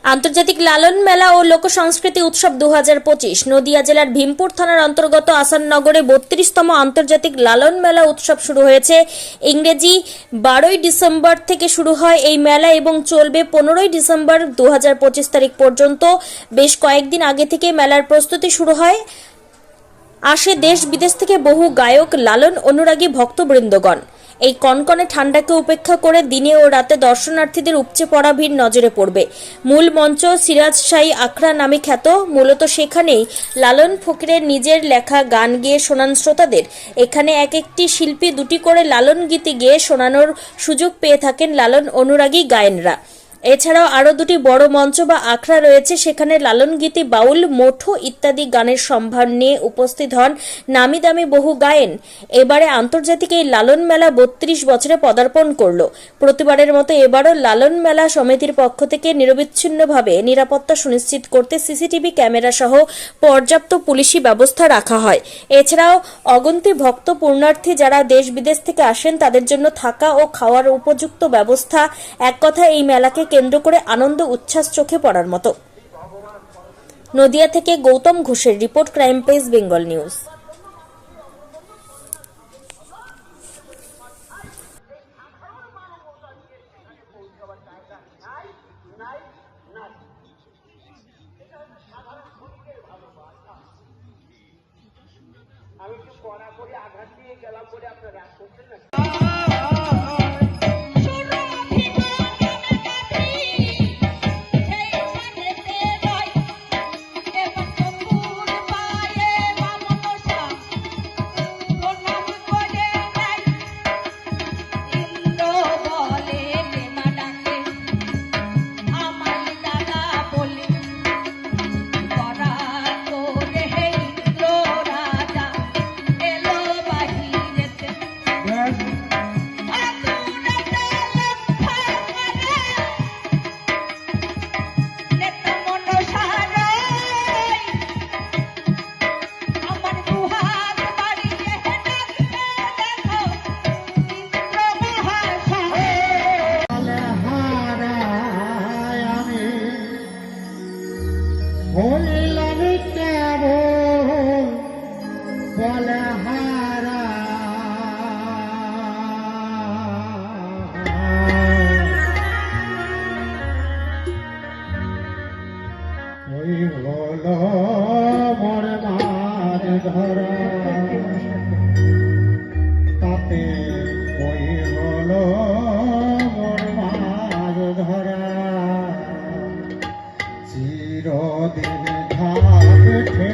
আন্তর্জাতিক লালন মেলা ও লোক সংস্কৃতি উৎসব 2025 নদিয়া জেলার ভীমপুর থানার অন্তর্গত আসাননগরে 32তম আন্তর্জাতিক লালন মেলা উৎসব শুরু হয়েছে। ইংরেজি 12ই ডিসেম্বর থেকে শুরু হয় এই মেলা এবং চলবে 15ই ডিসেম্বর 2025 তারিখ পর্যন্ত। বেশ কয়েকদিন আগে থেকে মেলার প্রস্তুতি শুরু হয়। আসে দেশ বিদেশ থেকে বহু গায়ক, লালন অনুরাগী ভক্তবৃন্দগণ। এই কনকনে ঠান্ডাকে উপেক্ষা করে দিনে ও রাতে দর্শনার্থীদের উপচে পড়া ভিড় নজরে পড়বে। মূল মঞ্চ সিরাজ শাহী আখড়া নামে খ্যাত। মূলত সেখানেই লালন ফকিরের নিজের লেখা গান গেয়ে শোনান শ্রোতাদের। এখানে এক একটি শিল্পী দুটি করে লালন গীতি গেয়ে শোনানোর সুযোগ পেয়ে থাকেন লালন অনুরাগী গায়েনরা। এছাড়াও আরো দুটি বড় মঞ্চ বা আখড়া রয়েছে, সেখানে লালন গীতি, বাউল, মঠো ইত্যাদি গানের সম্ভার নিয়ে উপস্থিত হন নামি দামি বহু গায়েন। এবারে আন্তর্জাতিক এই লালন মেলা 32 বছরে পদার্পণ করলো। প্রতিবারের মতো এবারও লালন মেলা সমিতির পক্ষ থেকে নিরবিচ্ছিন্নভাবে নিরাপত্তা সুনিশ্চিত করতে সিসিটিভি ক্যামেরা সহ পর্যাপ্ত পুলিশি ব্যবস্থা রাখা হয়। এছাড়াও অগন্তি ভক্ত পুণ্যার্থী যারা দেশ বিদেশ থেকে আসেন তাদের জন্য থাকা ও খাওয়ার উপযুক্ত ব্যবস্থা। এক কথা এই মেলাকে কেন্দ্র করে আনন্দ উচ্ছ্বাস চোখে পড়ার মতো। নদিয়া থেকে গৌতম ঘোষের report, crime page Bengal news. আমি একটু কড়া করে আঘাত দিয়ে গেলাম বলে আপনার রাগ করছেন না। হইলাম কেবল বলহারা, ওই হলো মোর মাঝ ধরা, তাতে ওই হলো মোর মাঝ ধরা, চিরদিন থাকবে